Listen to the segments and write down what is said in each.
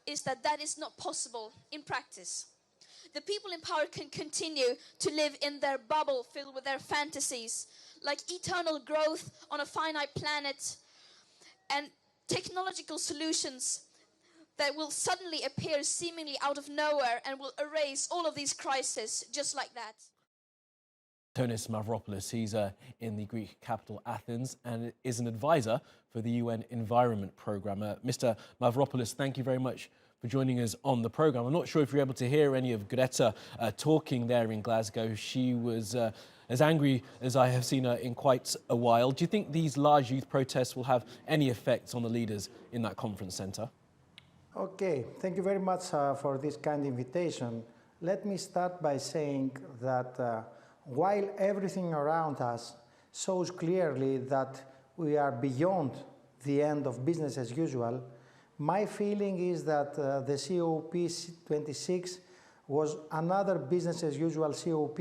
is that that is not possible in practice. The people in power can continue to live in their bubble filled with their fantasies, like eternal growth on a finite planet and technological solutions that will suddenly appear seemingly out of nowhere and will erase all of these crises just like that. Antonis Mavropoulos, he's in the Greek capital Athens and is an advisor for the UN Environment Programme. Mr. Mavropoulos, thank you very much for joining us on the programme. I'm not sure if you're able to hear any of Greta talking there in Glasgow. She was as angry as I have seen her in quite a while. Do you think these large youth protests will have any effects on the leaders in that conference centre? Okay, thank you very much for this kind invitation. Let me start by saying that while everything around us shows clearly that we are beyond the end of business as usual, my feeling is that the COP26 was another business as usual COP,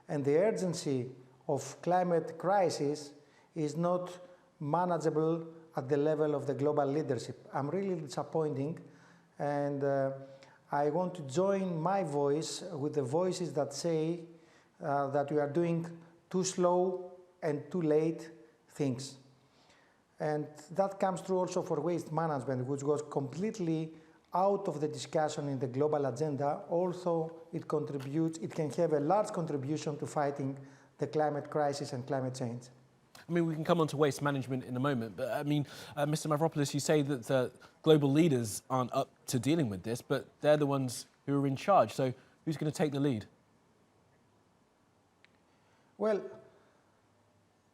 and the urgency of climate crisis is not manageable at the level of the global leadership. I'm really disappointing, and I want to join my voice with the voices that say that we are doing too slow and too late things. And that comes true also for waste management, which goes completely out of the discussion in the global agenda. Also, it can have a large contribution to fighting the climate crisis and climate change. I mean, we can come on to waste management in a moment, but I mean, Mr. Mavropoulos, you say that the global leaders aren't up to dealing with this, but they're the ones who are in charge. So who's going to take the lead? Well,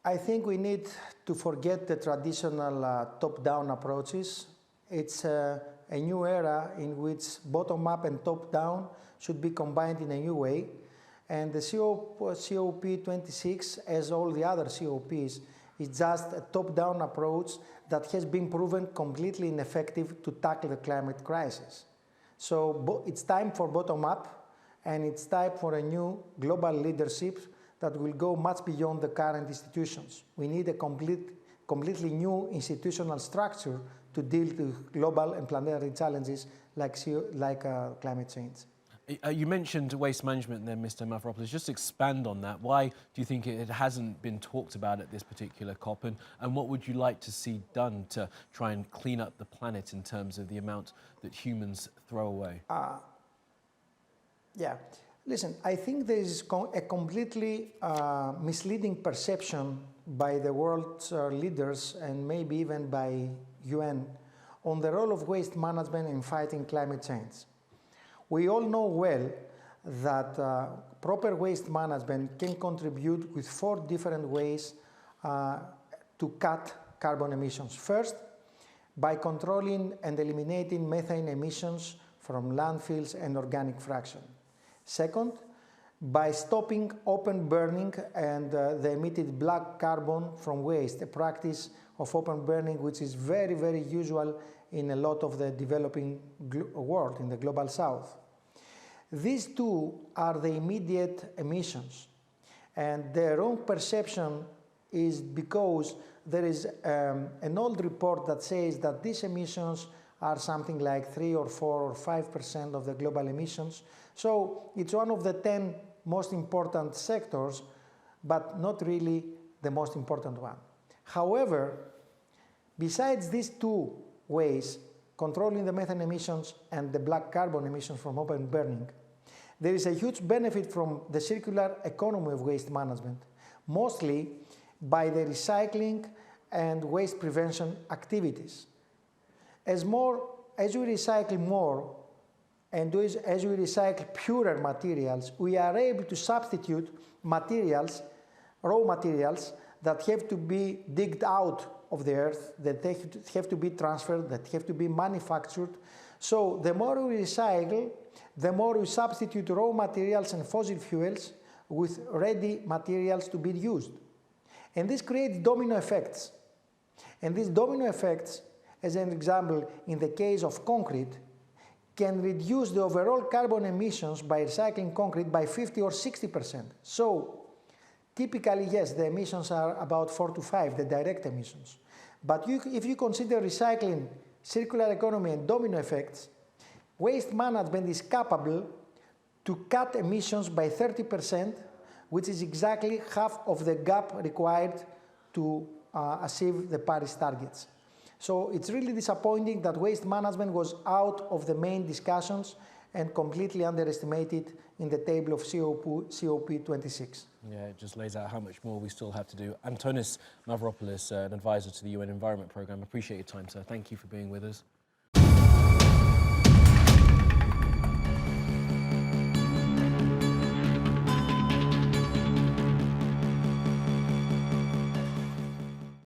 I think we need to forget the traditional top-down approaches. It's a new era in which bottom-up and top-down should be combined in a new way. And the COP26, as all the other COPs, is just a top-down approach that has been proven completely ineffective to tackle the climate crisis. So it's time for bottom-up, and it's time for a new global leadership that will go much beyond the current institutions. We need a completely new institutional structure to deal with global and planetary challenges like climate change. You mentioned waste management there, Mr. Mavropoulos. Just expand on that. Why do you think it hasn't been talked about at this particular COP? And what would you like to see done to try and clean up the planet in terms of the amount that humans throw away? Yeah. Listen, I think there is a completely misleading perception by the world's leaders and maybe even by UN on the role of waste management in fighting climate change. We all know well that proper waste management can contribute with 4 different ways to cut carbon emissions. First, by controlling and eliminating methane emissions from landfills and organic fraction. Second, by stopping open burning and the emitted black carbon from waste, a practice of open burning which is very, very usual in a lot of the developing world, in the global south. These two are the immediate emissions, and their own perception is because there is an old report that says that these emissions are something like 3 or 4 or 5% of the global emissions. So it's one of the 10 most important sectors, but not really the most important one. However, besides these 2 ways, controlling the methane emissions and the black carbon emissions from open burning, there is a huge benefit from the circular economy of waste management, mostly by the recycling and waste prevention activities. As we recycle more and as we recycle purer materials, we are able to substitute materials, raw materials, that have to be digged out of the earth, that they have to be transferred, that have to be manufactured. So the more we recycle, the more we substitute raw materials and fossil fuels with ready materials to be used. And this creates domino effects. And these domino effects, as an example, in the case of concrete, can reduce the overall carbon emissions by recycling concrete by 50 or 60%. So typically, yes, the emissions are about 4 to 5, the direct emissions. But if you consider recycling, circular economy and domino effects, waste management is capable to cut emissions by 30%, which is exactly half of the gap required to achieve the Paris targets. So it's really disappointing that waste management was out of the main discussions and completely underestimated in the table of COP26. Yeah, it just lays out how much more we still have to do. Antonis Mavropoulos, an advisor to the UN Environment Programme, appreciate your time, sir. Thank you for being with us.